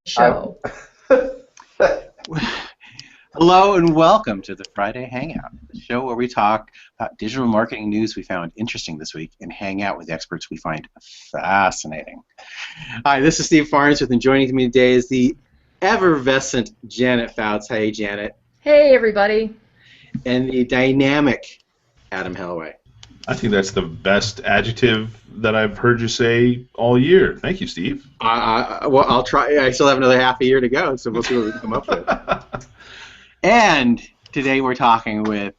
show. Hello and welcome to the Friday Hangout, the show where we talk about digital marketing news we found interesting this week and hang out with experts we find fascinating. Hi, this is Steve Farnsworth, and joining me today is the effervescent Janet Fouts. Hey, Janet. Hey, everybody. And the dynamic Adam Hellaway. I think that's the best adjective that I've heard you say all year. Thank you, Steve. Well, I'll try. I still have another half a year to go, so we'll see what we can come up with. And today we're talking with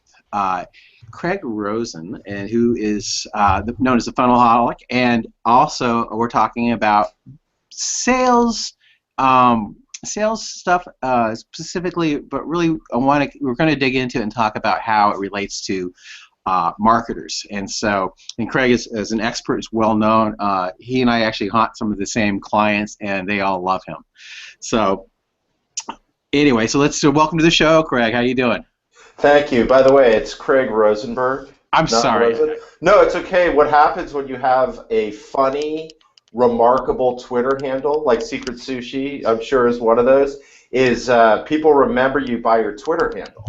Craig Rosen, and who is known as the Funnelholic, and also we're talking about sales stuff specifically, but really we're going to dig into it and talk about how it relates to marketers. And Craig is an expert, is well known. He and I actually haunt some of the same clients, and they all love him. So anyway, so welcome to the show, Craig. How you doing? Thank you. By the way, it's Craig Rosenberg. I'm sorry. No, it's okay. What happens when you have a funny, remarkable Twitter handle, like Secret Sushi, I'm sure is one of those, is people remember you by your Twitter handle.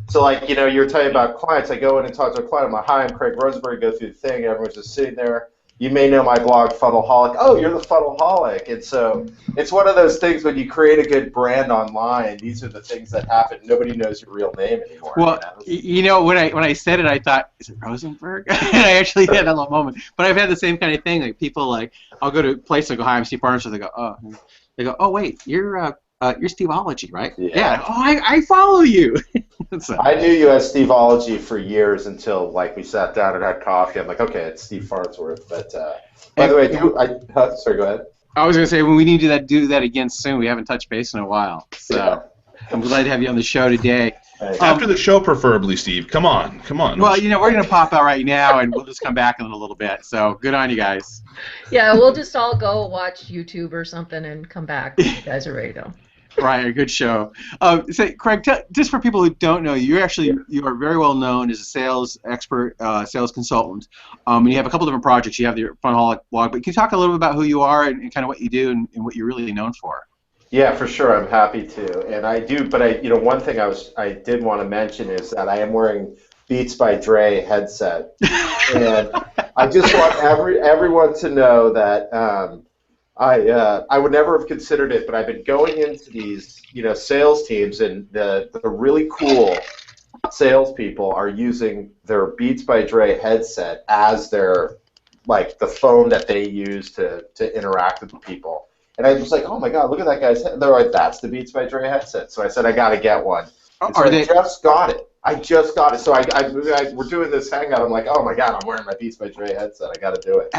So, like, you know, you're talking about clients. I go in and talk to a client. I'm like, hi, I'm Craig Rosenberg. Go through the thing. Everyone's just sitting there. You may know my blog, Funnelholic. Oh, you're the Funnelholic. And so it's one of those things when you create a good brand online, these are the things that happen. Nobody knows your real name anymore. Well, you know, when I said it, I thought, is it Rosenberg? And I actually had a little moment. But I've had the same kind of thing. Like, people, like, I'll go to a place, I go, hi, I'm Steve Farnsworth. They go, oh, wait, you're Steveology, right? Yeah. Oh, I follow you. So. I knew you as Steveology for years until, like, we sat down and had coffee. I'm like, okay, it's Steve Farnsworth. But by the way, sorry, go ahead. I was going to say, when we need to do that again soon. We haven't touched base in a while. So yeah. I'm glad to have you on the show today. After the show, preferably, Steve. Come on. Well, you know, we're going to pop out right now, and we'll just come back in a little bit. So good on you guys. Yeah, we'll just all go watch YouTube or something and come back when you guys are ready to. Right, a good show. So, Craig, just for people who don't know you, you are very well known as a sales expert, sales consultant, and you have a couple different projects. You have your Funnelholic blog, but can you talk a little bit about who you are and kind of what you do and what you're really known for? Yeah, for sure. I'm happy to, and I do. But one thing I did want to mention is that I am wearing Beats by Dre headset, and I just want everyone to know that. I would never have considered it, but I've been going into these, sales teams, and the really cool salespeople are using their Beats by Dre headset as their, like, the phone that they use to interact with people. And I was like, oh my God, look at that guy's head. They're like, that's the Beats by Dre headset. So I said, I got to get one. And so I just got it. So we're doing this hangout. I'm like, oh my God, I'm wearing my Beats by Dre headset. I got to do it.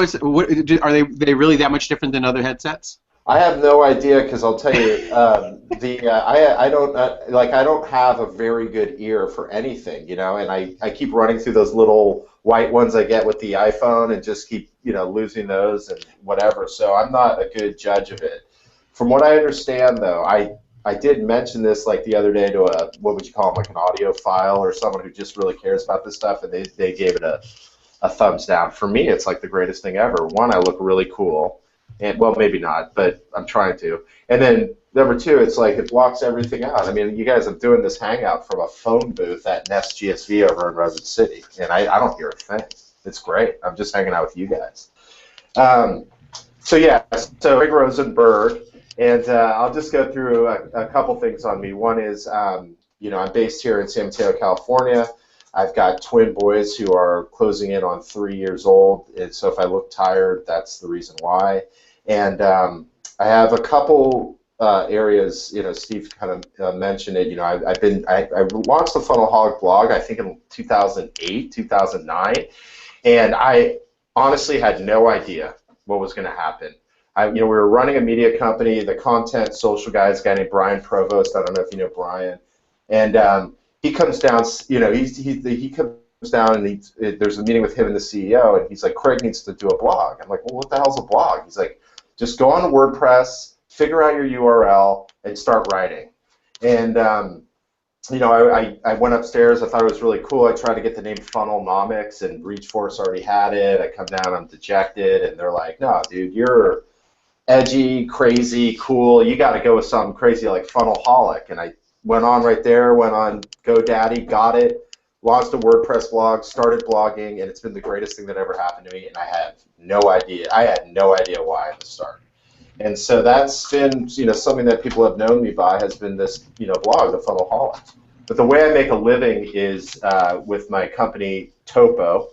So. Are they really that much different than other headsets? I have no idea, because I'll tell you, I don't have a very good ear for anything, and I keep running through those little white ones I get with the iPhone and just keep losing those and whatever. So I'm not a good judge of it. From what I understand, though, I did mention this, like, the other day to what would you call them, like an audiophile or someone who just really cares about this stuff, and they gave it a thumbs down. For me, it's like the greatest thing ever. One, I look really cool, and well, maybe not, but I'm trying to. And then number two, it's like it blocks everything out. I mean, you guys are doing this hangout from a phone booth at Nest GSV over in Redwood City, and I don't hear a thing. It's great. I'm just hanging out with you guys. So Craig Rosenberg. And I'll just go through a couple things on me. One is, I'm based here in San Mateo, California. I've got twin boys who are closing in on 3 years old. And so if I look tired, that's the reason why. And I have a couple areas. Steve kind of mentioned it. I launched the Funnelholic blog, I think, in 2008, 2009, and I honestly had no idea what was going to happen. We were running a media company. The content social guy is a guy named Brian Provost. I don't know if you know Brian. And he comes down, he comes down, and there's a meeting with him and the CEO, and he's like, Craig needs to do a blog. I'm like, well, what the hell's a blog? He's like, just go on WordPress, figure out your URL, and start writing. And I went upstairs. I thought it was really cool. I tried to get the name Funnelnomics, and Reachforce already had it. I come down, I'm dejected, and they're like, no, dude, you're edgy, crazy, cool. You got to go with something crazy like Funnelholic. And I went on right there, went on GoDaddy, got it, launched a WordPress blog, started blogging, and it's been the greatest thing that ever happened to me. And I had no idea. I had no idea why at the start. And so that's been, something that people have known me by has been this, blog, the Funnelholic. But the way I make a living is with my company Topo.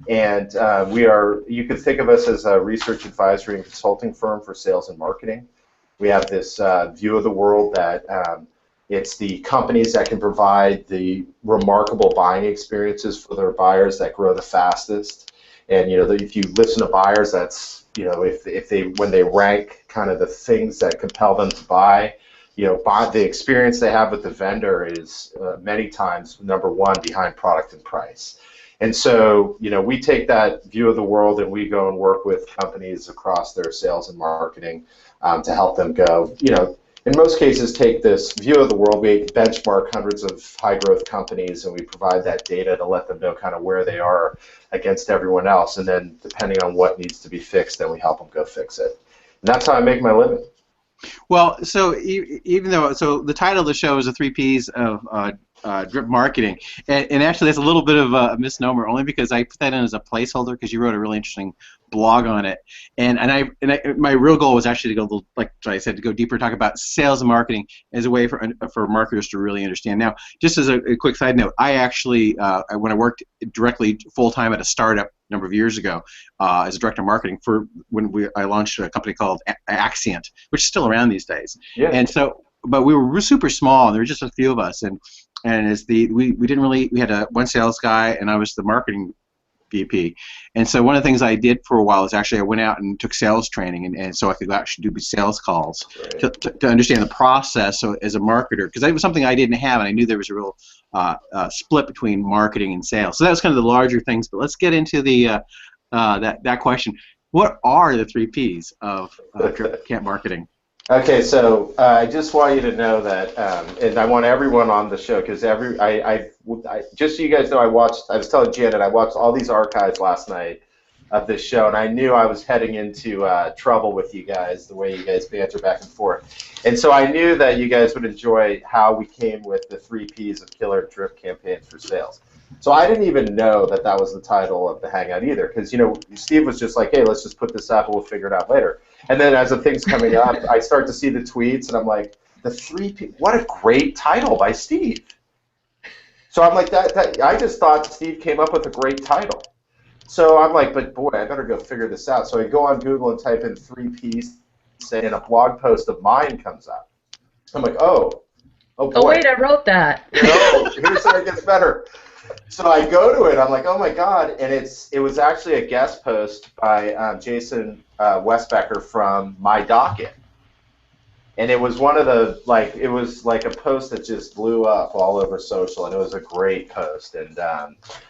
And you can think of us as a research advisory and consulting firm for sales and marketing. We have this view of the world that it's the companies that can provide the remarkable buying experiences for their buyers that grow the fastest. And if you listen to buyers, that's if they when they rank kind of the things that compel them to buy, the experience they have with the vendor is many times number one behind product and price. And so, we take that view of the world and we go and work with companies across their sales and marketing to help them go, in most cases take this view of the world, we benchmark hundreds of high growth companies and we provide that data to let them know kind of where they are against everyone else. And then depending on what needs to be fixed, then we help them go fix it. And that's how I make my living. Well, so even though the title of the show is the 3 Ps of drip marketing, and actually that's a little bit of a misnomer, only because I put that in as a placeholder because you wrote a really interesting blog on it, and my real goal was actually to go, like I said, to go deeper, talk about sales and marketing as a way for marketers to really understand. Now, just as a quick side note, I actually when I worked directly full time at a startup a number of years ago as a director of marketing I launched a company called Accent, which is still around these days. Yeah. And so, but we were super small, and there were just a few of us, and as we had one sales guy, and I was the marketing VP. And so one of the things I did for a while is actually I went out and took sales training, and so I could actually do sales calls to understand the process as a marketer, because that was something I didn't have, and I knew there was a real split between marketing and sales. So that was kind of the larger things. But let's get into the that question. What are the 3 Ps of drip camp marketing? Okay, so I just want you to know that, and I want everyone on the show, because just so you guys know, I was telling Janet, I watched all these archives last night of this show, and I knew I was heading into trouble with you guys, the way you guys banter back and forth. And so I knew that you guys would enjoy how we came with the 3 Ps of killer drip campaigns for sales. So I didn't even know that was the title of the Hangout either, because Steve was just like, hey, let's just put this up and we'll figure it out later. And then as the thing's coming up, I start to see the tweets, and I'm like, the 3 Ps, what a great title by Steve. So I'm like, I just thought Steve came up with a great title. So I'm like, but boy, I better go figure this out. So I go on Google and type in 3 Ps, and a blog post of mine comes up. I'm like, oh boy. Oh, wait, I wrote that. Here's where it gets better. So I go to it, I'm like, oh my God, and it was actually a guest post by Jason Westbecker from My Docket. And it was one of the, it was like a post that just blew up all over social, and it was a great post. And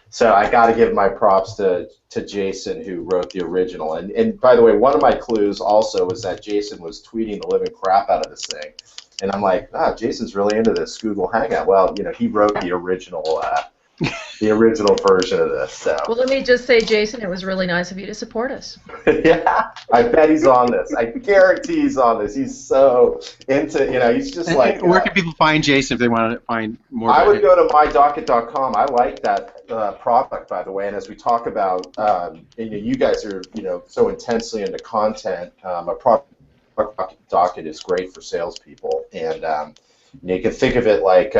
so I got to give my props to Jason, who wrote the original. And by the way, one of my clues also was that Jason was tweeting the living crap out of this thing. And I'm like, Jason's really into this Google Hangout. Well, he wrote the original version of this. So. Well, let me just say, Jason, it was really nice of you to support us. Yeah, I bet he's on this. I guarantee he's on this. He's so into, he's just like. Where can people find Jason if they want to find more? I would go to mydocket.com. I like that product, by the way. And as we talk about, you guys are, so intensely into content. A product docket is great for salespeople, and you can think of it like,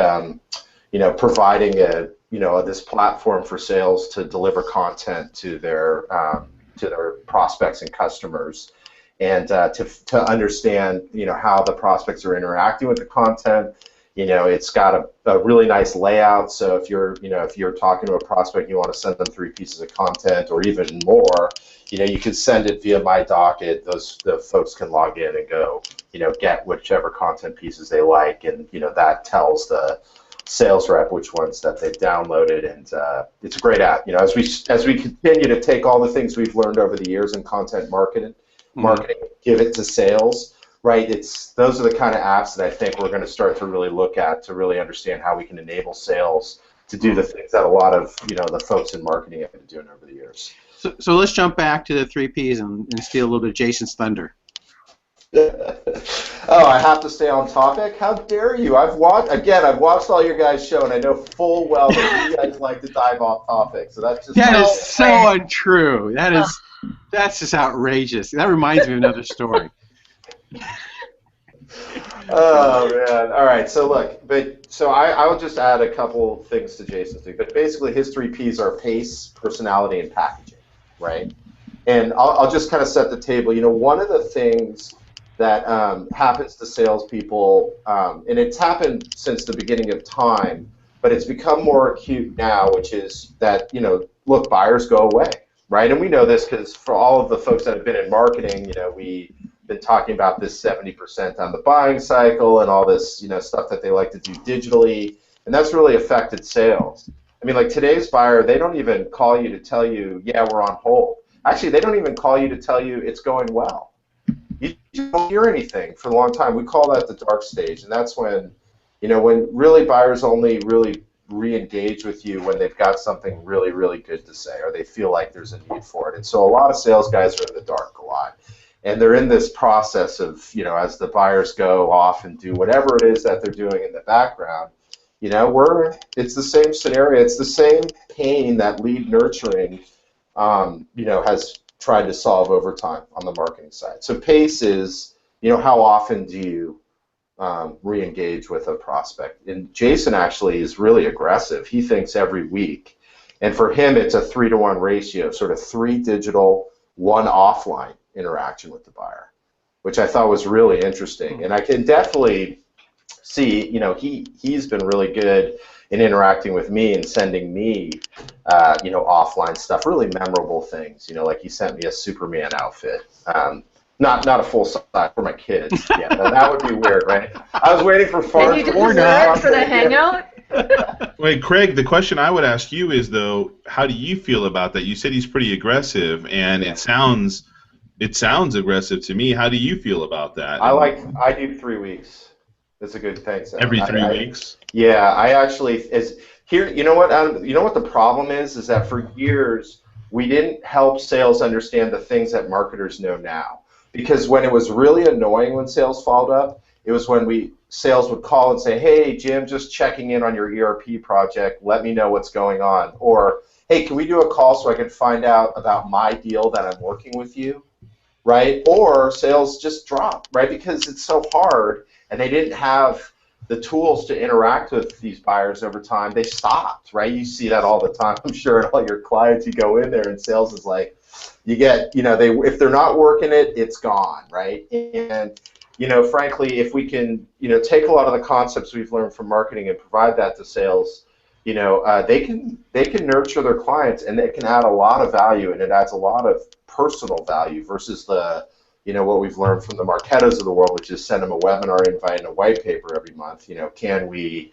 providing this platform for sales to deliver content to their prospects and customers, and to understand how the prospects are interacting with the content. It's got a really nice layout. So if you're talking to a prospect, you want to send them 3 pieces of content or even more, you can send it via My Docket. The folks can log in and go, get whichever content pieces they like, and that tells the sales rep which ones that they've downloaded, and it's a great app. As we continue to take all the things we've learned over the years in content marketing, give it to sales. Right, those are the kind of apps that I think we're going to start to really look at to really understand how we can enable sales to do the things that a lot of the folks in marketing have been doing over the years. So let's jump back to the 3 Ps and steal a little bit of Jason's thunder. Oh, I have to stay on topic? How dare you? I've watched all your guys' show, and I know full well that you guys like to dive off topic. So that's just That No is not. so way. untrue. That's just outrageous. That reminds me of another story. Oh man! All right. So look, I will just add a couple things to Jason's thing. But basically, his three P's are pace, personality, and packaging, right? And I'll just kind of set the table. You know, one of the things that happens to salespeople, and it's happened since the beginning of time, but it's become more acute now, which is that, look, buyers go away, right? And we know this because for all of the folks that have been in marketing, we've been talking about this 70% on the buying cycle and all this, stuff that they like to do digitally, and that's really affected sales. I mean, like today's buyer, they don't even call you to tell you, yeah, we're on hold. Actually, they don't even call you to tell you it's going well. You don't hear anything for a long time. We call that the dark stage, and that's when, when really buyers only really re-engage with you when they've got something really, really good to say, or they feel like there's a need for it. And so a lot of sales guys are in the dark a lot, and they're in this process of, as the buyers go off and do whatever it is that they're doing in the background, it's the same scenario. It's the same pain that lead nurturing has tried to solve over time on the marketing side. So pace is, how often do you re-engage with a prospect? And Jason actually is really aggressive. He thinks every week. And for him, it's a 3-to-1 ratio, sort of 3 digital, 1 offline interaction with the buyer, which I thought was really interesting. And I can definitely see, he's been really good in interacting with me and sending me, offline stuff, really memorable things. Like he sent me a Superman outfit. Not a full size for my kids. Yeah, that would be weird, right? I was waiting for far. And you deserve it for the Hangout? Wait, Craig, the question I would ask you is, though, how do you feel about that? You said he's pretty aggressive, and it sounds aggressive to me. How do you feel about that? I do 3 weeks. That's a good thing. So Every 3 weeks? Yeah, I actually here. You know what? You know what the problem is that for years we didn't help sales understand the things that marketers know now. Because when it was really annoying when sales followed up, it was when sales would call and say, "Hey, Jim, just checking in on your ERP project. Let me know what's going on." Or, "Hey, can we do a call so I can find out about my deal that I'm working with you?" Right? Or sales just dropped, right? Because it's so hard, and they didn't have the tools to interact with these buyers over time. They stopped, right? You see that all the time, I'm sure, at all your clients. You go in there, and sales is like, you get, if they're not working it, it's gone, right? And, frankly, if we can, take a lot of the concepts we've learned from marketing and provide that to sales, they can nurture their clients, and it can add a lot of value, and it adds a lot of personal value versus the, what we've learned from the Marketos of the world, which is send them a webinar invite and a white paper every month. Can we,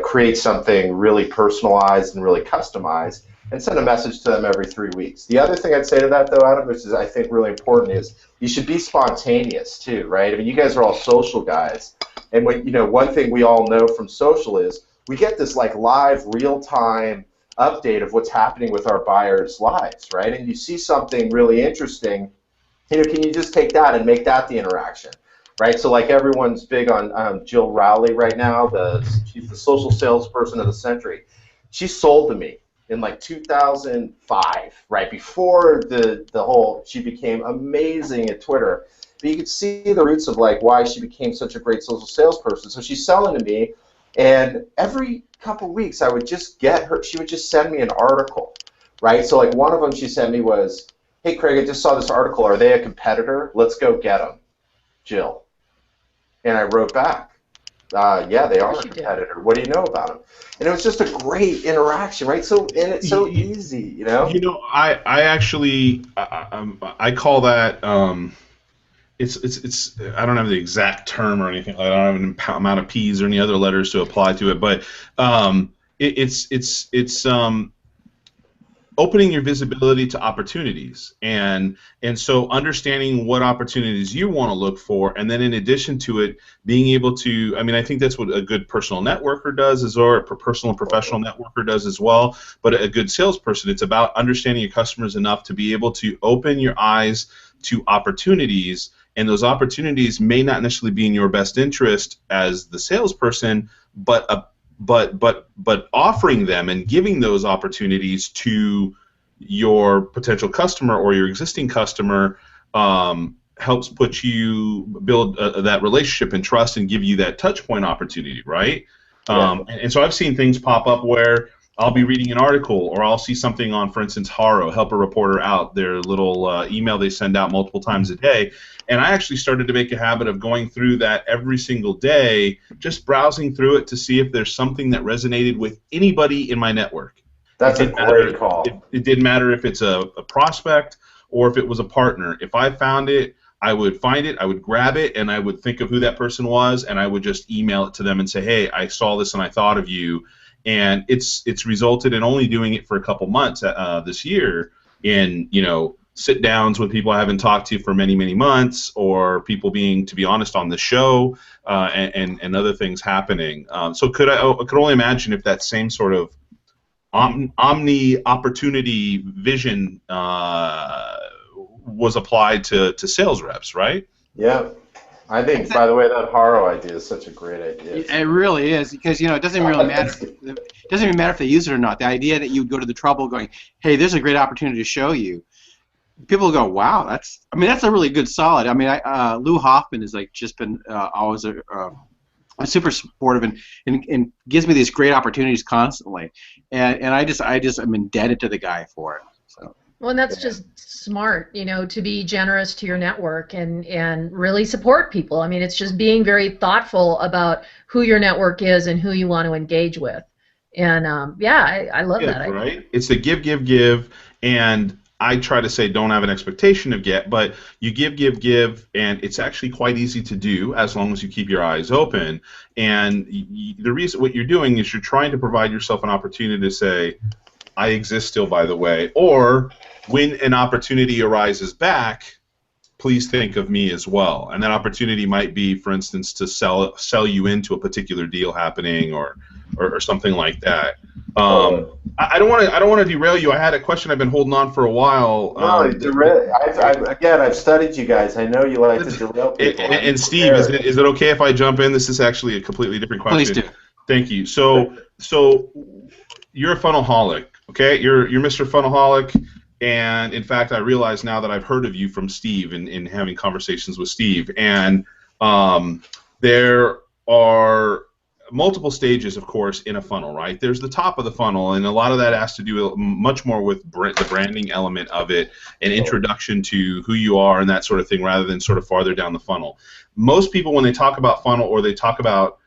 create something really personalized and really customized and send a message to them every 3 weeks? The other thing I'd say to that, though, Adam, which is I think really important, is you should be spontaneous too, right? I mean, you guys are all social guys, and one thing we all know from social is we get this like live, real-time update of what's happening with our buyers' lives, right? And you see something really interesting, can you just take that and make that the interaction, right? So like everyone's big on Jill Rowley right now. She's the social salesperson of the century. She sold to me in like 2005, right before she became amazing at Twitter. But you could see the roots of like why she became such a great social salesperson. So she's selling to me, and every couple weeks I would just get her. She would just send me an article, right? So like one of them she sent me was, "Hey Craig, I just saw this article. Are they a competitor? Let's go get them, Jill." And I wrote back, "Yeah, they are a competitor. What do you know about them?" And it was just a great interaction, right? So and it's so easy, I actually I call that it's I don't have the exact term or anything. I don't have an amount of P's or any other letters to apply to it, but it's opening your visibility to opportunities, and so understanding what opportunities you want to look for, and then in addition to it, being able to, I think that's what a good personal networker does, or a personal and professional networker does as well, but a good salesperson, it's about understanding your customers enough to be able to open your eyes to opportunities and those opportunities may not necessarily be in your best interest as the salesperson, but offering them and giving those opportunities to your potential customer or your existing customer helps put you build that relationship and trust and give you that touch point opportunity, right? And so I've seen things pop up where I'll be reading an article, or I'll see something on, for instance, Haro, Help a Reporter Out, their little email they send out multiple times a day. And I actually started to make a habit of going through that every single day, just browsing through it to see if there's something that resonated with anybody in my network. That's a great call. It didn't matter if it's a prospect or if it was a partner. If I found it, I would find it, I would grab it, and I would think of who that person was, and I would just email it to them and say, hey, I saw this and I thought of you. And it's resulted in only doing it for a couple months this year in, sit downs with people I haven't talked to for many, many months, or people being, to be honest, on the show, and other things happening. So I could only imagine if that same sort of omni opportunity vision was applied to sales reps, right? Yeah. I think, by the way, that Haro idea is such a great idea. It really is, because it doesn't really matter. It doesn't even matter if they use it or not. The idea that you would go to the trouble going, hey, there's a great opportunity to show you. People go, wow, that's a really good solid. Lou Hoffman has just been always a super supportive and gives me these great opportunities constantly, and I just am indebted to the guy for it. So. Well, and that's just smart, to be generous to your network and really support people. It's just being very thoughtful about who your network is and who you want to engage with. And I love that. Right? It's the give, and I try to say don't have an expectation of get, but you give, and it's actually quite easy to do as long as you keep your eyes open. And the reason what you're doing is you're trying to provide yourself an opportunity to say, I exist still, by the way, or when an opportunity arises back, please think of me as well. And that opportunity might be, for instance, to sell you into a particular deal happening, or something like that. I don't want to derail you. I had a question I've been holding on for a while. No, I've studied you guys. I know you like to derail people. And Steve, is it okay if I jump in? This is actually a completely different question. Please do. Thank you. So you're a funnelholic, okay? You're Mr. Funnelholic. And in fact, I realize now that I've heard of you from Steve in having conversations with Steve. And there are multiple stages, of course, in a funnel, right? There's the top of the funnel, and a lot of that has to do much more with the branding element of it, an introduction to who you are and that sort of thing, rather than sort of farther down the funnel. Most people, when they talk about funnel, or they talk about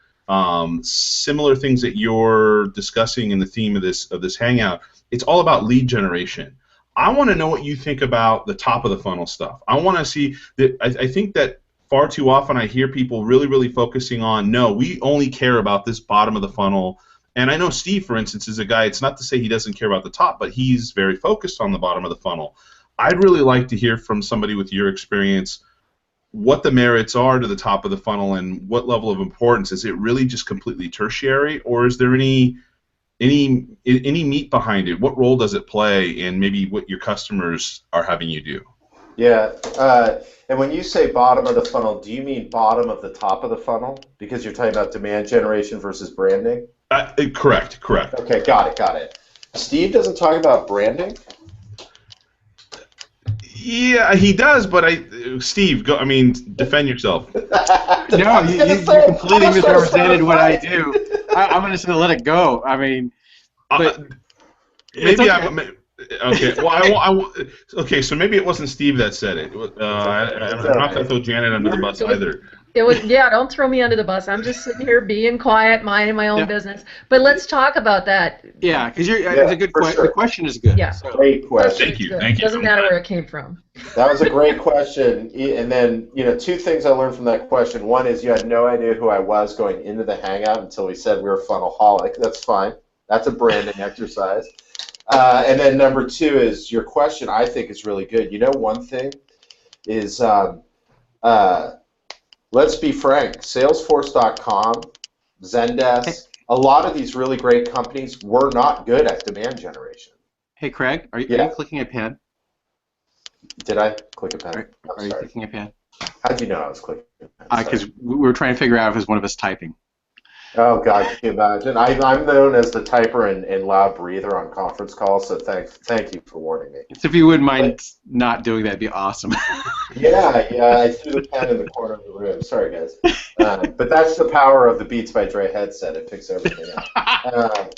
similar things that you're discussing in the theme of this hangout, it's all about lead generation. I want to know what you think about the top of the funnel stuff. I want to see that. I think that far too often I hear people really, really focusing on, no, we only care about this bottom of the funnel. And I know Steve, for instance, is a guy, it's not to say he doesn't care about the top, but he's very focused on the bottom of the funnel. I'd really like to hear from somebody with your experience what the merits are to the top of the funnel and what level of importance. Is it really just completely tertiary, or is there any meat behind it? What role does it play in maybe what your customers are having you do? Yeah, and when you say bottom of the funnel, do you mean bottom of the top of the funnel? Because you're talking about demand generation versus branding? Correct. Okay, got it. Steve doesn't talk about branding? Yeah, he does, but Steve, defend yourself. No, you completely misrepresented what I do. I'm going to let it go. But maybe okay. Okay. Well, okay. So maybe it wasn't Steve that said it. I'm not going to throw Janet under the bus either. Don't throw me under the bus. I'm just sitting here being quiet, minding my own business. But let's talk about that. Yeah, because it's a good question. Sure. The question is good. Yeah. So. Great question. Thank you. Doesn't matter where it came from. That was a great question. And then, two things I learned from that question. One is you had no idea who I was going into the Hangout until we said we were Funnelholic. That's fine. That's a branding exercise. And then number two is your question, I think, is really good. One thing is, let's be frank, Salesforce.com, Zendesk, a lot of these really great companies were not good at demand generation. Hey, Craig, are you clicking a pen? Did I click a pen? Are you clicking a pen? How'd you know I was clicking? Because we were trying to figure out if it was one of us typing. Oh God, can you imagine? I'm known as the typer and loud breather on conference calls, so thank you for warning me. So if you wouldn't mind not doing that, it'd be awesome. Yeah, I threw the pen in the corner of the room. Sorry, guys. But that's the power of the Beats by Dre headset. It picks everything up.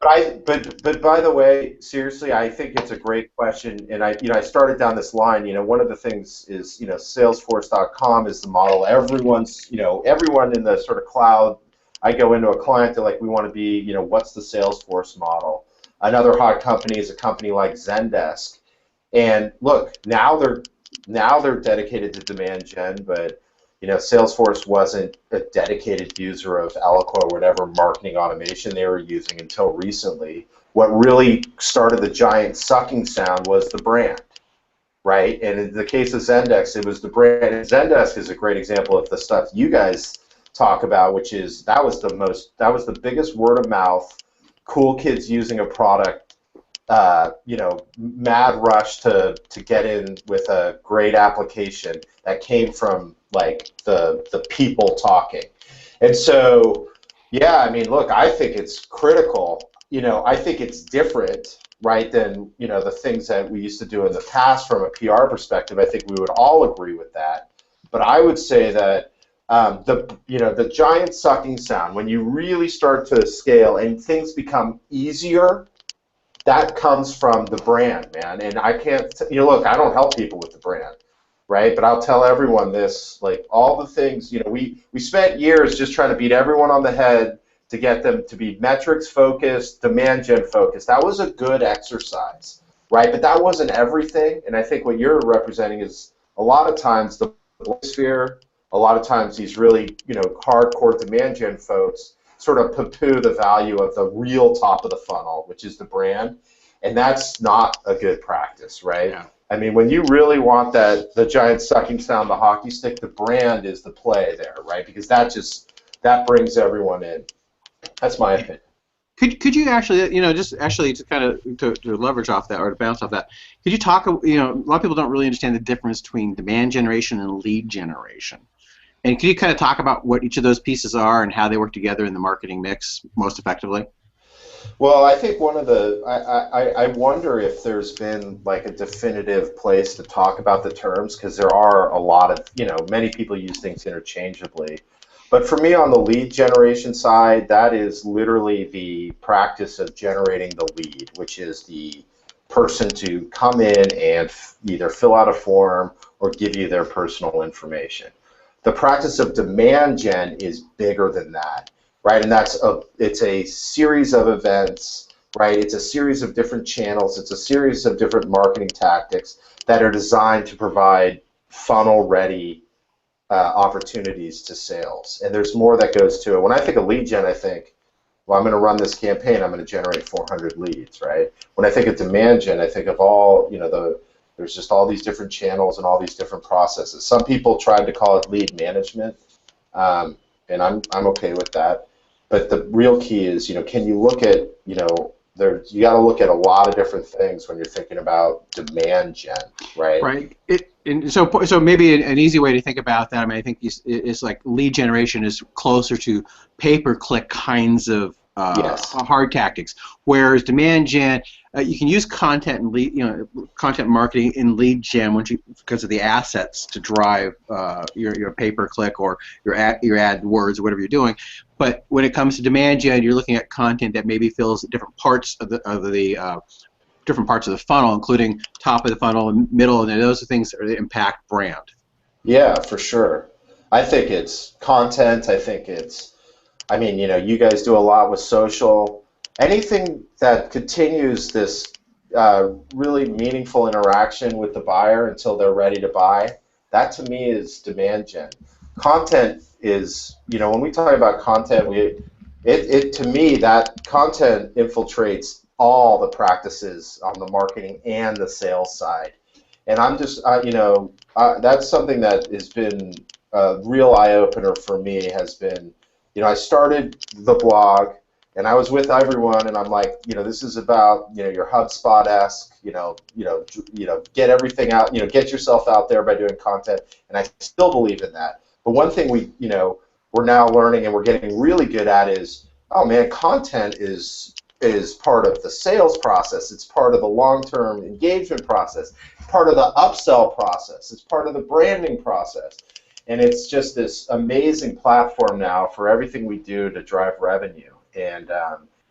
But by the way, seriously, I think it's a great question, and I started down this line. One of the things is Salesforce.com is the model. Everyone in the sort of cloud. I go into a client, they're like, we want to be, what's the Salesforce model? Another hot company is a company like Zendesk, and look, now they're dedicated to demand gen, but Salesforce wasn't a dedicated user of Eloqua or whatever marketing automation they were using until recently. What really started the giant sucking sound was the brand, right? And in the case of Zendesk, it was the brand. And Zendesk is a great example of the stuff you guys talk about, which is that was the biggest word of mouth, cool kids using a product, mad rush to get in with a great application that came from like the people talking. And so, yeah, I mean, look, I think it's critical. I think it's different, right, than the things that we used to do in the past from a PR perspective. I think we would all agree with that. But I would say that the giant sucking sound, when you really start to scale and things become easier, that comes from the brand, man. And I can't, look, I don't help people with the brand, right? But I'll tell everyone this, like all the things, we spent years just trying to beat everyone on the head to get them to be metrics focused, demand gen focused. That was a good exercise, right? But that wasn't everything. And I think what you're representing is a lot of times the sphere, a lot of times these really, hardcore demand gen folks sort of poo-poo the value of the real top of the funnel, which is the brand, and that's not a good practice, right? Yeah. I mean, when you really want the giant sucking sound, the hockey stick, the brand is the play there, right? Because that brings everyone in. That's my opinion. Could you actually, just actually to kind of to leverage off that or to bounce off that, could you talk, a lot of people don't really understand the difference between demand generation and lead generation. And can you kind of talk about what each of those pieces are and how they work together in the marketing mix most effectively? Well, I think one of the I wonder if there's been like a definitive place to talk about the terms, because there are a lot of, many people use things interchangeably. But for me on the lead generation side, that is literally the practice of generating the lead, which is the person to come in and either fill out a form or give you their personal information. The practice of demand gen is bigger than that, right? And it's a series of events, right? It's a series of different channels. It's a series of different marketing tactics that are designed to provide funnel-ready opportunities to sales. And there's more that goes to it. When I think of lead gen, I think, well, I'm going to run this campaign. I'm going to generate 400 leads, right? When I think of demand gen, I think of all, there's just all these different channels and all these different processes. Some people tried to call it lead management, and I'm okay with that. But the real key is, can you look at, you got to look at a lot of different things when you're thinking about demand gen, right? Right. So maybe an easy way to think about that, I mean, I think it's like lead generation is closer to pay-per-click kinds of Yes. hard tactics, whereas demand gen, you can use content and lead, content marketing in lead gen because of the assets to drive your pay-per-click or your ad words or whatever you're doing. But when it comes to demand gen, you're looking at content that maybe fills different parts of the different parts of the funnel, including top of the funnel and middle, and those are things that impact brand. Yeah, for sure. I think it's content. I mean, you guys do a lot with social. Anything that continues this really meaningful interaction with the buyer until they're ready to buy, that to me is demand gen. Content is, when we talk about content, to me, that content infiltrates all the practices on the marketing and the sales side. And I'm just, that's something that has been a real eye-opener for me, has been, I started the blog, And I was with everyone, and I'm like, this is about, your HubSpot-esque, get everything out, get yourself out there by doing content. And I still believe in that. But one thing we're now learning and we're getting really good at is, oh man, content is part of the sales process. It's part of the long-term engagement process. It's part of the upsell process. It's part of the branding process. And it's just this amazing platform now for everything we do to drive revenue. And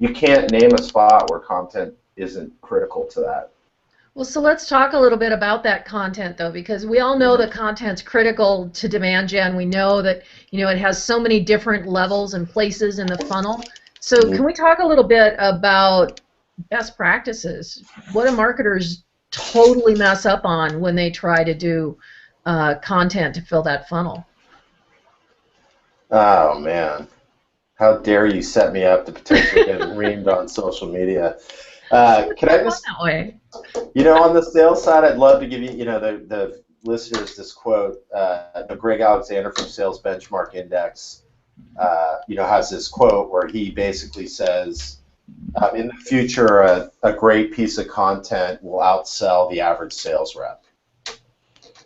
you can't name a spot where content isn't critical to that. Well, so let's talk a little bit about that content, though, because we all know that content's critical to demand gen. We know that it has so many different levels and places in the funnel. So can we talk a little bit about best practices? What do marketers totally mess up on when they try to do content to fill that funnel? Oh man, how dare you set me up to potentially get reamed on social media? Can I just, that way? On the sales side, I'd love to give you, the listeners this quote. Greg Alexander from Sales Benchmark Index, has this quote where he basically says, in the future, a great piece of content will outsell the average sales rep.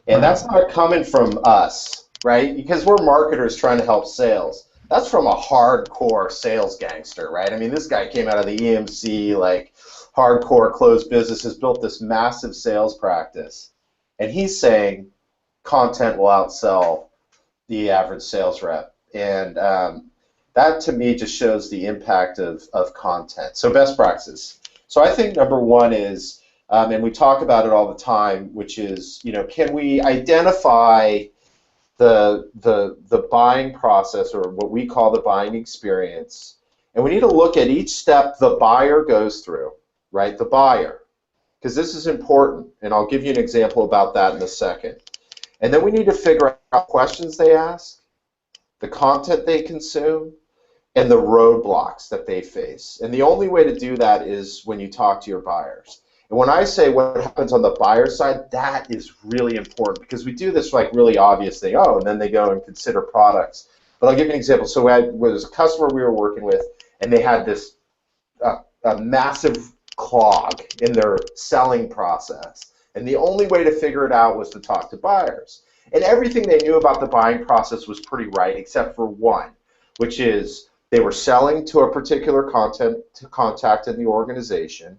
And that's not coming from us, right? Because we're marketers trying to help sales. That's from a hardcore sales gangster, right? I mean, this guy came out of the EMC, like hardcore closed businesses, built this massive sales practice. And he's saying content will outsell the average sales rep. And that to me just shows the impact of content. So best practices. So I think number one is, and we talk about it all the time, which is, can we identify the buying process, or what we call the buying experience, and we need to look at each step the buyer goes through, right? The buyer, because this is important, and I'll give you an example about that in a second. And then we need to figure out questions they ask, the content they consume, and the roadblocks that they face. And the only way to do that is when you talk to your buyers. And when I say what happens on the buyer side, that is really important, because we do this like really obvious thing, oh, and then they go and consider products. But I'll give you an example. So I was a customer we were working with, and they had this a massive clog in their selling process. And the only way to figure it out was to talk to buyers. And everything they knew about the buying process was pretty right, except for one, which is they were selling to a particular contact in the organization.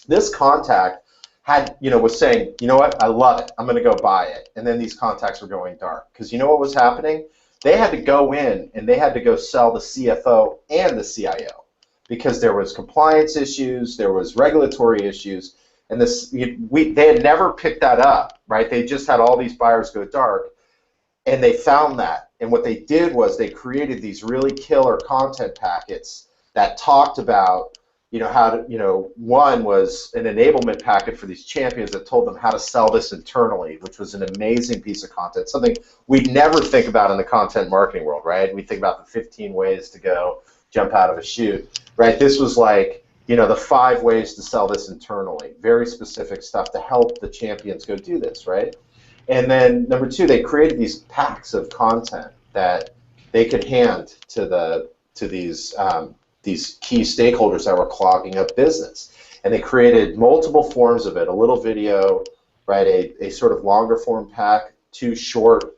This contact was saying, you know what, I love it, I'm going to go buy it. And then these contacts were going dark. Because you know what was happening? They had to go in and they had to go sell the CFO and the CIO, because there was compliance issues, there was regulatory issues, and they had never picked that up, right? They just had all these buyers go dark, and they found that. And what they did was they created these really killer content packets that talked about how to, one was an enablement packet for these champions that told them how to sell this internally, which was an amazing piece of content, something we'd never think about in the content marketing world, right? We think about the 15 ways to go jump out of a chute, right? This was like, the 5 ways to sell this internally, very specific stuff to help the champions go do this, right? And then number 2, they created these packs of content that they could hand to these key stakeholders that were clogging up business. And they created multiple forms of it, a little video, right, a sort of longer form pack, 2 short,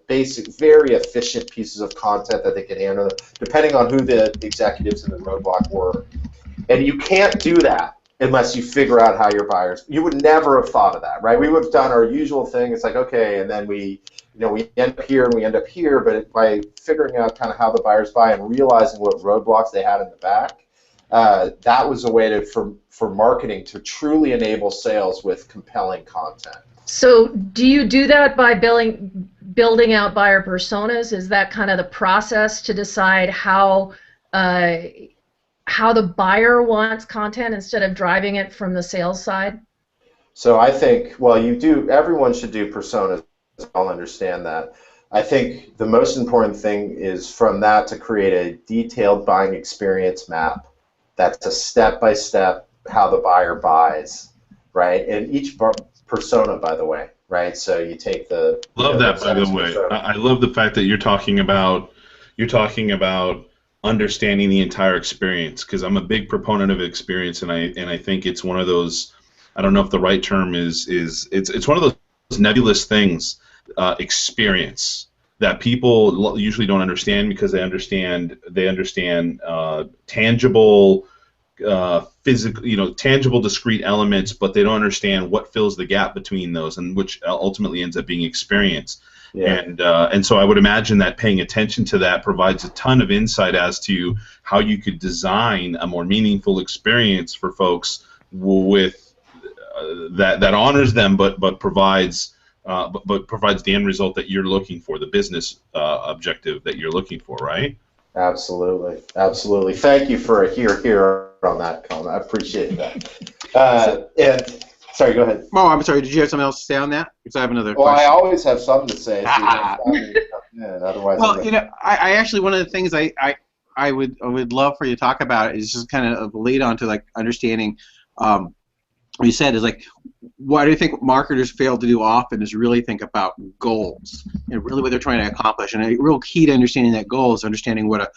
basic, very efficient pieces of content that they could handle, depending on who the executives in the roadblock were. And you can't do that unless you figure out how your buyers, you would never have thought of that, right? We would have done our usual thing. It's like, okay, and then we end up here and we end up here, but by figuring out kind of how the buyers buy and realizing what roadblocks they had in the back, that was a way for marketing to truly enable sales with compelling content. So do you do that by building out buyer personas? Is that kind of the process to decide how the buyer wants content instead of driving it from the sales side? So I think, well, everyone should do personas. I'll understand that. I think the most important thing is from that to create a detailed buying experience map that's a step-by-step how the buyer buys, right? And each persona, by the way, right? So you take the... Love that, by the way. I love the fact that you're talking about understanding the entire experience, because I'm a big proponent of experience, and I think it's one of those, I don't know if the right term is it's one of those nebulous things, experience, that people usually don't understand, because they understand tangible, physical, tangible discrete elements, but they don't understand what fills the gap between those, and which ultimately ends up being experience. Yeah. And so I would imagine that paying attention to that provides a ton of insight as to how you could design a more meaningful experience for folks with that honors them, but provides the end result that you're looking for, the business objective that you're looking for, right? Absolutely, absolutely. Thank you for a here on that comment. I appreciate that. And sorry, go ahead. Oh, I'm sorry. Did you have something else to say on that? Because I have another Well, question. I always have something to say. Otherwise, well, I actually, one of the things I would love for you to talk about is just kind of a lead on to like understanding. What you said is like, what do you think marketers fail to do often is really think about goals and really what they're trying to accomplish. And a real key to understanding that goal is understanding what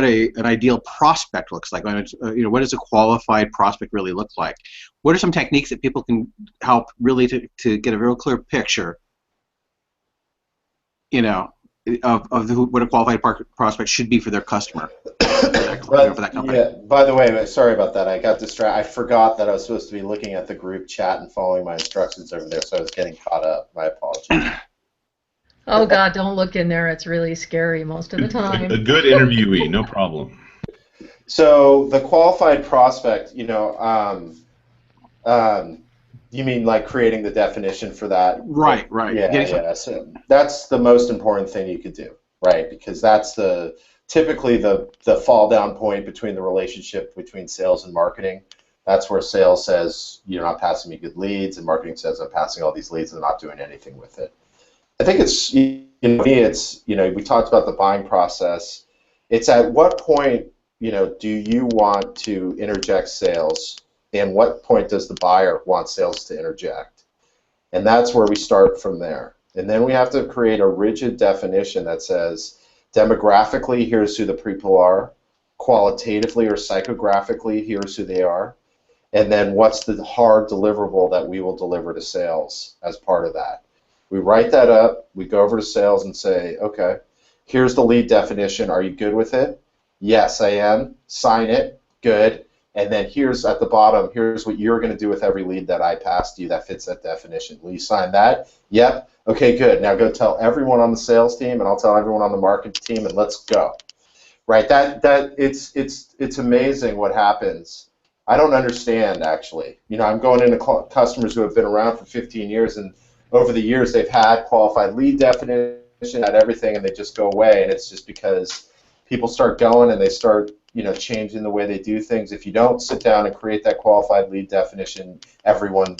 an ideal prospect looks like. What does a qualified prospect really look like? What are some techniques that people can help really to get a real clear picture, of what a qualified prospect should be for their customer, for that company. Yeah. By the way, sorry about that. I got distracted. I forgot that I was supposed to be looking at the group chat and following my instructions over there, so I was getting caught up. My apologies. Oh God, don't look in there. It's really scary most of the time. A good interviewee, no problem. So the qualified prospect, you mean like creating the definition for that? Right. Yeah. So that's the most important thing you could do, right? Because that's typically the fall down point between the relationship between sales and marketing. That's where sales says, you're not passing me good leads, and marketing says, I'm passing all these leads and I'm not doing anything with it. I think it's, we talked about the buying process. It's at what point, do you want to interject sales? And what point does the buyer want sales to interject? And that's where we start from there. And then we have to create a rigid definition that says, demographically, here's who the people are. Qualitatively or psychographically, here's who they are. And then what's the hard deliverable that we will deliver to sales as part of that? We write that up, we go over to sales and say, okay, here's the lead definition. Are you good with it? Yes, I am. Sign it. Good. And then here's at the bottom, here's what you're going to do with every lead that I passed you that fits that definition. Will you sign that? Yep. Okay, good. Now go tell everyone on the sales team, and I'll tell everyone on the market team, and let's go. Right? It's amazing what happens. I don't understand, actually. I'm going into customers who have been around for 15 years, and over the years they've had qualified lead definition, had everything, and they just go away. And it's just because people start going and they start changing the way they do things. If you don't sit down and create that qualified lead definition, that's when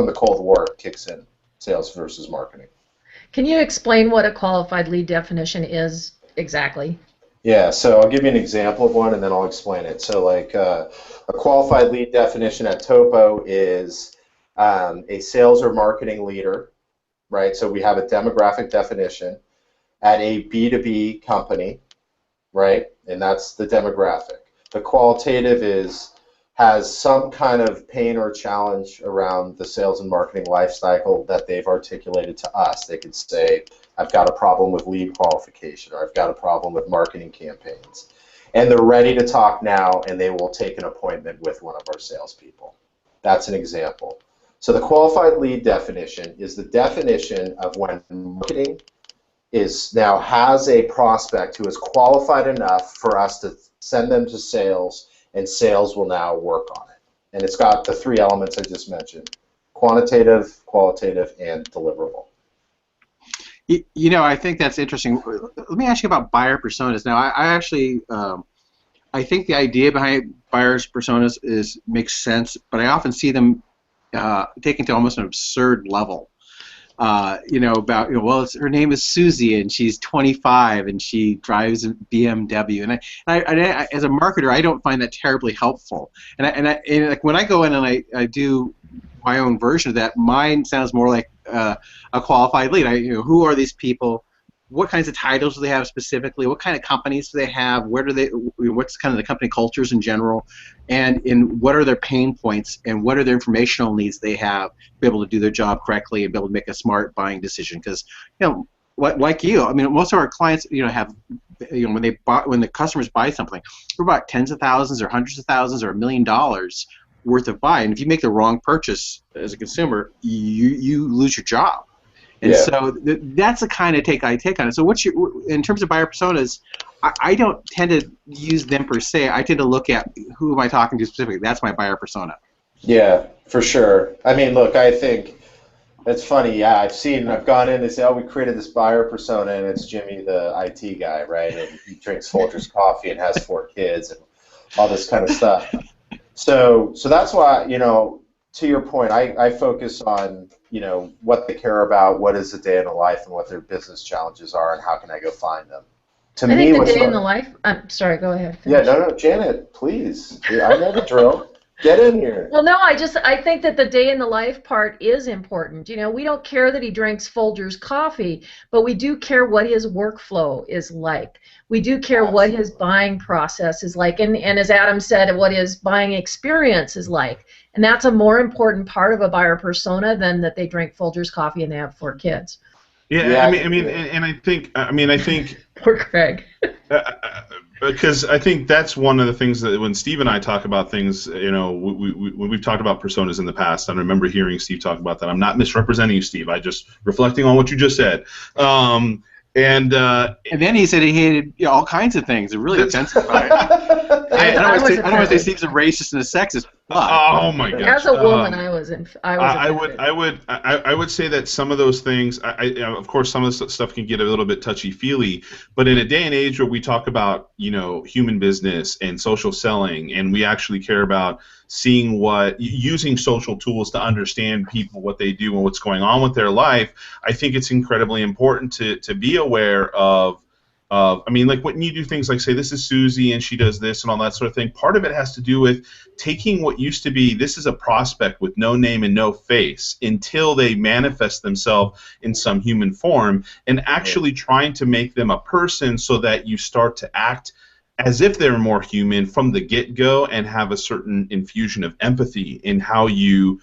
the Cold War kicks in, sales versus marketing. Can you explain what a qualified lead definition is exactly? Yeah, so I'll give you an example of one and then I'll explain it. So like a qualified lead definition at Topo is a sales or marketing leader, right? So we have a demographic definition at a B2B company, right? And that's the demographic. The qualitative has some kind of pain or challenge around the sales and marketing life cycle that they've articulated to us. They could say, I've got a problem with lead qualification, or I've got a problem with marketing campaigns. And they're ready to talk now, and they will take an appointment with one of our salespeople. That's an example. So the qualified lead definition is the definition of when marketing now has a prospect who is qualified enough for us to send them to sales, and sales will now work on it. And it's got the three elements I just mentioned: quantitative, qualitative, and deliverable. I think that's interesting. Let me ask you about buyer personas. Now, I actually, I think the idea behind buyers personas makes sense, but I often see them taken to almost an absurd level. Her name is Susie and she's 25 and she drives a BMW, and I as a marketer, I don't find that terribly helpful. And like when I go in and I do my own version of that, mine sounds more like a qualified lead. Who are these people? what kinds of titles do they have specifically, what kind of companies do they have, what's kind of the company cultures in general, and what are their pain points, and what are their informational needs they have to be able to do their job correctly and be able to make a smart buying decision. Because, like you, I mean, most of our clients, have, when the customers buy something, we're about tens of thousands or hundreds of thousands or $1 million worth of buy, and if you make the wrong purchase as a consumer, you lose your job. And so that's the kind of take I take on it. So in terms of buyer personas, I don't tend to use them per se. I tend to look at who am I talking to specifically. That's my buyer persona. Yeah, for sure. I mean, look, I think it's funny. Yeah, I've gone in and say, we created this buyer persona, and it's Jimmy, the IT guy, right? And he drinks Folgers coffee and has 4 kids and all this kind of stuff. So that's why, to your point, I focus on, what they care about, what is the day in the life, and what their business challenges are, and how can I go find them. I think the day in the life. I'm sorry. Go ahead. Finish. Yeah, no, Janet, please. I know the drill. Get in here. Well, no, I think that the day in the life part is important. We don't care that he drinks Folgers coffee, but we do care what his workflow is like. We do care what his buying process is like, and as Adam said, what his buying experience is like. And that's a more important part of a buyer persona than that they drink Folgers coffee and they have 4 kids. Yeah, I think Poor Craig. Because I think that's one of the things that when Steve and I talk about things, when we've talked about personas in the past, I remember hearing Steve talk about that. I'm not misrepresenting you, Steve. I just reflecting on what you just said. And then he said he hated all kinds of things. It really offensive. I don't want to say Steve's a racist and a sexist. But. Oh my gosh! As a woman, I would say that some of those things, of course, some of the stuff can get a little bit touchy-feely. But in a day and age where we talk about human business and social selling, and we actually care about using social tools to understand people, what they do, and what's going on with their life, I think it's incredibly important to be aware of. Like when you do things like say, this is Susie and she does this and all that sort of thing, part of it has to do with taking what used to be, this is a prospect with no name and no face, until they manifest themselves in some human form, and actually trying to make them a person so that you start to act as if they're more human from the get-go and have a certain infusion of empathy in how you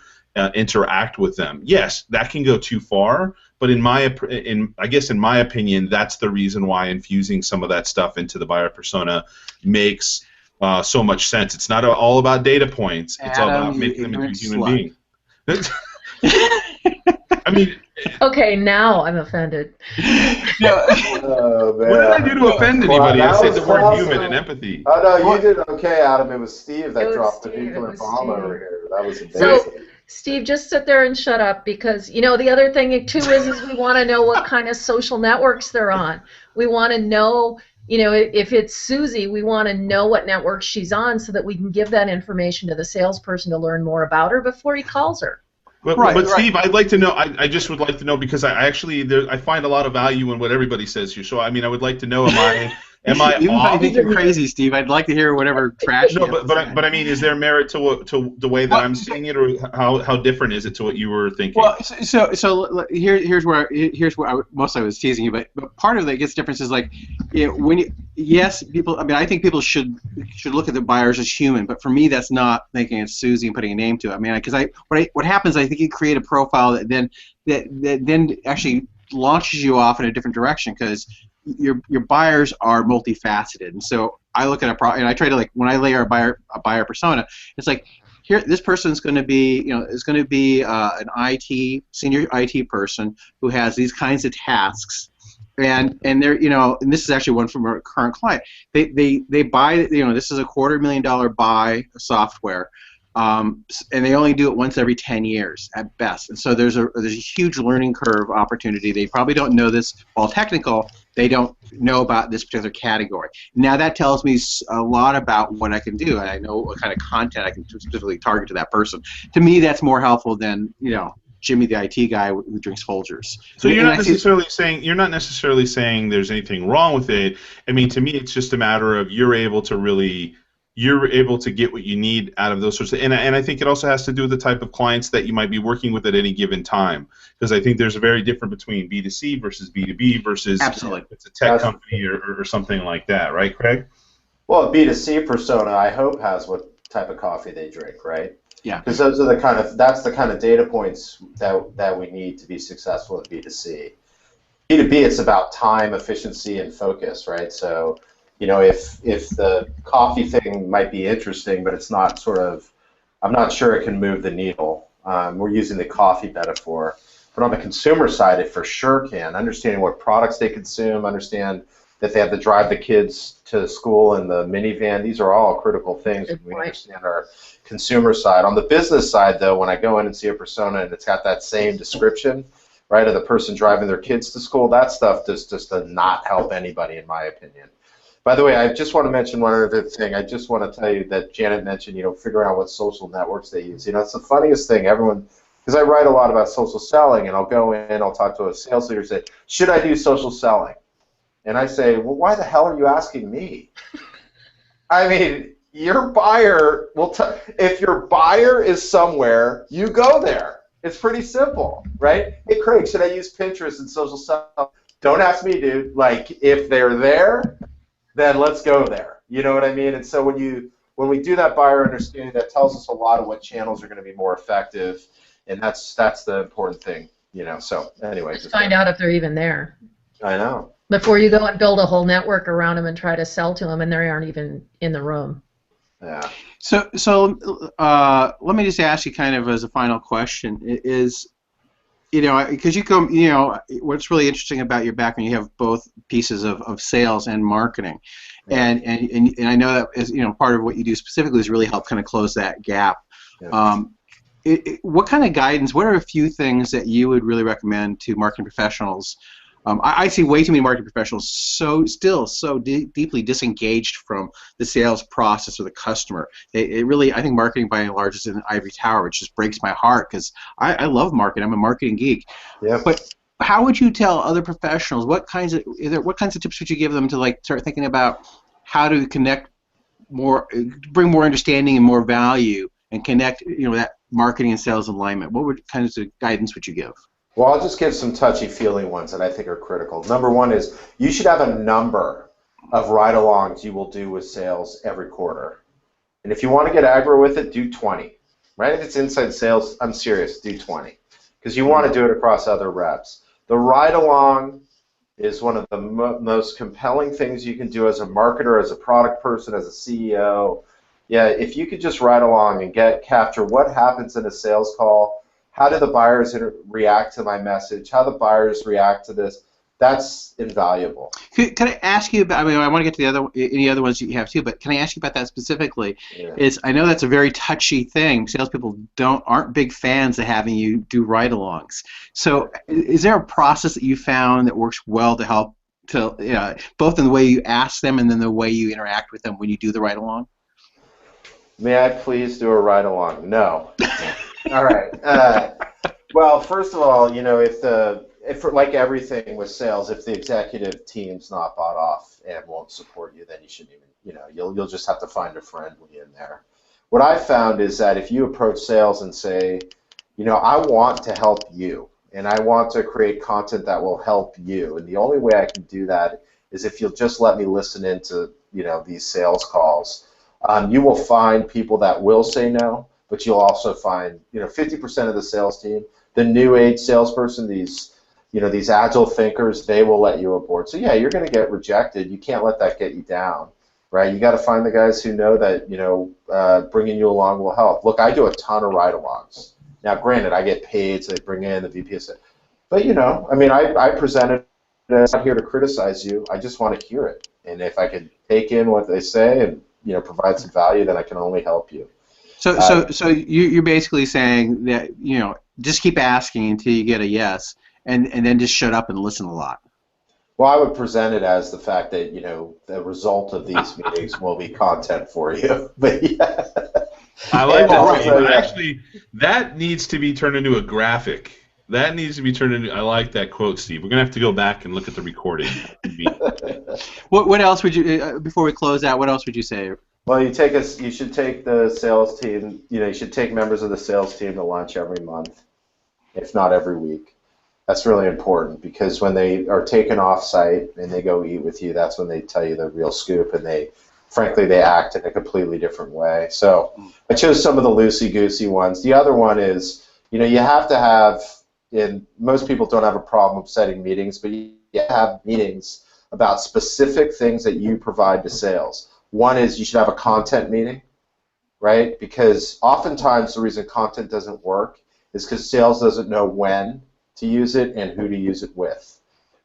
interact with them. Yes, that can go too far, but in my opinion, that's the reason why infusing some of that stuff into the buyer persona makes so much sense. It's not all about data points. It's all about making them into a human being. Okay, now I'm offended. Oh, what did I do to offend anybody? I said the word awesome. human and empathy. Oh, no, you did okay, Adam. It was Steve that dropped the nuclear bomb over here. That was amazing. So, Steve, just sit there and shut up, because, the other thing, too, is we want to know what kind of social networks they're on. We want to know, if it's Susie, we want to know what network she's on so that we can give that information to the salesperson to learn more about her before he calls her. But Steve, I'd like to know. I just would like to know, because I find a lot of value in what everybody says here. So I would like to know, am I Even off? if I think you're crazy, Steve, I'd like to hear whatever trash. No, but is there merit to the way that I'm seeing it, or how different is it to what you were thinking? Well, so here's where mostly I was teasing you, but part of that gets difference is like, people. I think people should look at the buyers as human, but for me, that's not thinking it's Susie and putting a name to it. Because what happens, I think you create a profile that then actually launches you off in a different direction, because your buyers are multifaceted, and so I look at and I try to, like, when I lay a buyer persona, it's like, here, this person's going to be, an senior IT person who has these kinds of tasks, and they're, and this is actually one from a current client. They buy, this is a $250,000 buy software. And they only do it once every 10 years at best, and so there's a huge learning curve opportunity. They probably don't know this. While technical, they don't know about this particular category. Now that tells me a lot about what I can do, and I know what kind of content I can specifically target to that person. To me, that's more helpful than Jimmy, the IT guy who drinks Folgers. So you're not necessarily saying there's anything wrong with it. To me, it's just a matter of you're able to really you're able to get what you need out of those sorts of, and I think it also has to do with the type of clients that you might be working with at any given time, because I think there's a very different between B2C versus B2B versus Absolutely. if it's a tech company or something like that, right, Craig? Well, a B2C persona, I hope, has what type of coffee they drink, right? Yeah. Because those are that's the kind of data points that we need to be successful at B2C. B2B, it's about time, efficiency, and focus, right? So, you know, if the coffee thing might be interesting, but it's not I'm not sure it can move the needle. We're using the coffee metaphor. But on the consumer side, it for sure can. Understanding what products they consume, understand that they have to drive the kids to school in the minivan. These are all critical things when we understand our consumer side. On the business side, though, when I go in and see a persona and it's got that same description, right, of the person driving their kids to school, that stuff just does not help anybody, in my opinion. By the way, I just want to mention one other thing. I just want to tell you that Janet mentioned, you know, figuring out what social networks they use. You know, it's the funniest thing. Everyone, because I write a lot about social selling, and I'll go in, I'll talk to a sales leader and say, should I do social selling? And I say, well, why the hell are you asking me? I mean, your buyer will if your buyer is somewhere, you go there. It's pretty simple, right? Hey, Craig, should I use Pinterest and social selling? Don't ask me, dude. Like, if they're there, then let's go there. You know what I mean? And so when we do that buyer understanding, that tells us a lot of what channels are going to be more effective, and that's the important thing, you know. So anyway, just find out if they're even there. I know. Before you go and build a whole network around them and try to sell to them, and they aren't even in the room. Yeah. So let me just ask you kind of as a final question is, you know, because you come, you know, what's really interesting about your background, you have both pieces of sales and marketing, and I know that is, you know, part of what you do specifically is really help kind of close that gap. Yeah. What kind of guidance? What are a few things that you would really recommend to marketing professionals? I see way too many marketing professionals still so deeply disengaged from the sales process or the customer. It really, I think marketing by and large is in an ivory tower, which just breaks my heart because I love marketing. I'm a marketing geek. Yeah. But how would you tell other professionals, what kinds of tips would you give them to like start thinking about how to connect more, bring more understanding and more value, and connect, you know, that marketing and sales alignment? What kinds of guidance would you give? Well, I'll just give some touchy-feely ones that I think are critical. Number one is you should have a number of ride-alongs you will do with sales every quarter. And if you want to get aggro with it, do 20. Right? If it's inside sales, I'm serious, do 20. Because you want to do it across other reps. The ride-along is one of the most compelling things you can do as a marketer, as a product person, as a CEO. Yeah, if you could just ride along and capture what happens in a sales call, how do the buyers react to my message? How the buyers react to this? That's invaluable. Can I ask you about? I mean, I want to get to any other ones you have too, but can I ask you about that specifically? Yeah. I know that's a very touchy thing. Salespeople aren't big fans of having you do ride-alongs. So, is there a process that you found that works well to help both in the way you ask them and then the way you interact with them when you do the ride-along? May I please do a ride-along? No. All right. Well, first of all, you know, if like everything with sales, if the executive team's not bought off and won't support you, then you shouldn't even, you know, you'll just have to find a friend in there. What I found is that if you approach sales and say, you know, I want to help you, and I want to create content that will help you, and the only way I can do that is if you'll just let me listen into, you know, these sales calls. You will find people that will say no, but you'll also find, you know, 50% of the sales team, the new age salesperson, these agile thinkers, they will let you aboard. So yeah, you're going to get rejected. You can't let that get you down, right? You got to find the guys who know that, you know, bringing you along will help. Look, I do a ton of ride-alongs. Now, granted, I get paid, so they bring in the VP of sales. But, you know, I mean, I presented. I'm not here to criticize you. I just want to hear it. And if I can take in what they say and, you know, provide some value, then I can only help you. So you're basically saying that, you know, just keep asking until you get a yes, and then just shut up and listen a lot. Well, I would present it as the fact that, you know, the result of these meetings will be content for you. But yeah. I like that. Also, yeah. Actually, that needs to be turned into a graphic. That needs to be turned into. I like that quote, Steve. We're gonna have to go back and look at the recording. What else would you before we close out? What else would you say? Well, you should take the sales team. You should take members of the sales team to lunch every month, if not every week. That's really important because when they are taken off site and they go eat with you, that's when they tell you the real scoop, and frankly, they act in a completely different way. So I chose some of the loosey-goosey ones. The other one is, you have to have, and most people don't have a problem setting meetings, but you have meetings about specific things that you provide to sales. One is you should have a content meeting, right? Because oftentimes the reason content doesn't work is because sales doesn't know when to use it and who to use it with,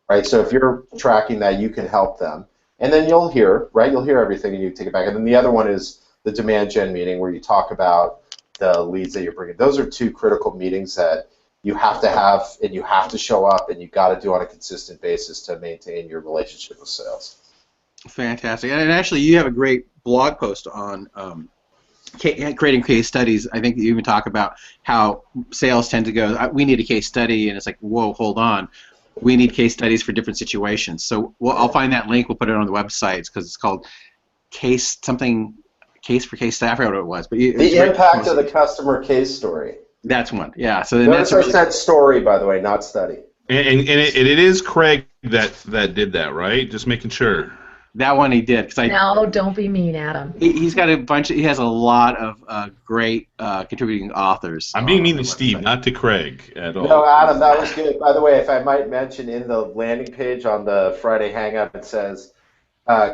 right? So if you're tracking that, you can help them. And then you'll hear, right? You'll hear everything and you take it back. And then the other one is the demand gen meeting where you talk about the leads that you're bringing. Those are two critical meetings that you have to have and you have to show up and you got to do on a consistent basis to maintain your relationship with sales. Fantastic. And actually, you have a great blog post on creating case studies. I think you even talk about how sales tend to go, we need a case study, and it's like, whoa, hold on. We need case studies for different situations. So I'll find that link. We'll put it on the website because it's called case for case study. I forgot what it was. But the impact of the customer case story. That's one. Yeah. So then notice I said story, by the way, not study. And it is Craig that did that, right? Just making sure. That one he did. No, don't be mean, Adam. He's got he has a lot of great contributing authors. I'm being mean to Steve, not to Craig at all. No, Adam, that was good. By the way, if I might mention, in the landing page on the Friday Hangout, it says,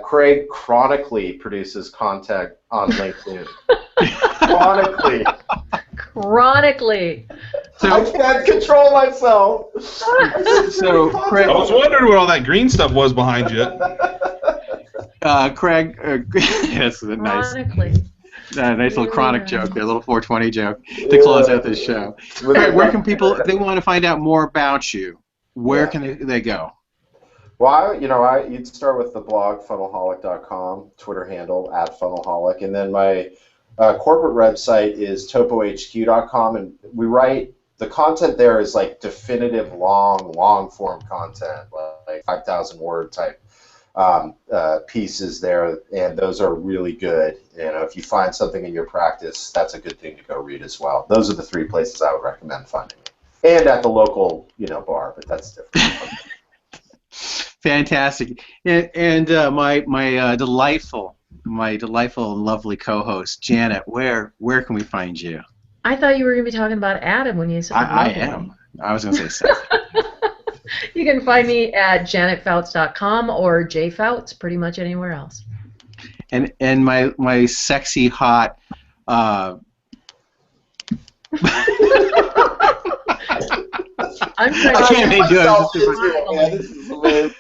Craig chronically produces content on LinkedIn. Chronically. Chronically. I can't control myself. So Craig, I was wondering what all that green stuff was behind you. Craig, yes, a nice little chronic joke there, a little 420 joke to close out this show. Craig, where can people, if they want to find out more about you, where can they go? Well, you'd start with the blog, funnelholic.com, Twitter handle, @funnelholic, and then my corporate website is topohq.com, and we write, the content there is like definitive long form content, like 5,000 word type pieces there, and those are really good. If you find something in your practice, that's a good thing to go read as well. Those are the three places I would recommend finding me. And at the local, bar, but that's different. Fantastic. And my delightful and lovely co-host Janet, where can we find you? I thought you were going to be talking about Adam when you said I am. I was going to say Seth. You can find me at janetfouts.com or jfouts, pretty much anywhere else. And my sexy hot I'm trying I can't make This is amazing.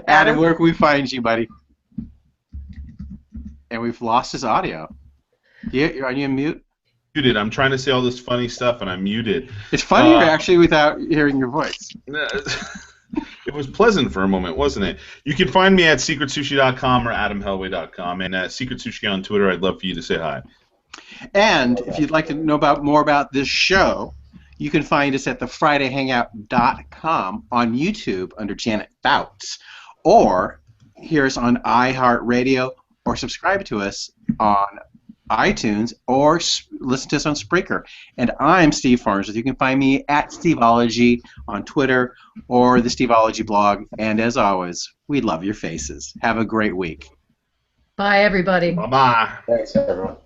Adam, where can we find you, buddy? And we've lost his audio. Are you mute? Muted. I'm trying to say all this funny stuff and I'm muted. It's funnier actually without hearing your voice. It was pleasant for a moment, wasn't it? You can find me at secretsushi.com or adamhelway.com, and at Secret Sushi on Twitter. I'd love for you to say hi. And if you'd like to know more about this show, you can find us at thefridayhangout.com, on YouTube under Janet Fouts, or hear us on iHeartRadio, or subscribe to us on iTunes, or listen to us on Spreaker. And I'm Steve Farnsworth. You can find me at Steveology on Twitter or the Steveology blog. And as always, we love your faces. Have a great week. Bye, everybody. Bye-bye. Thanks, everyone.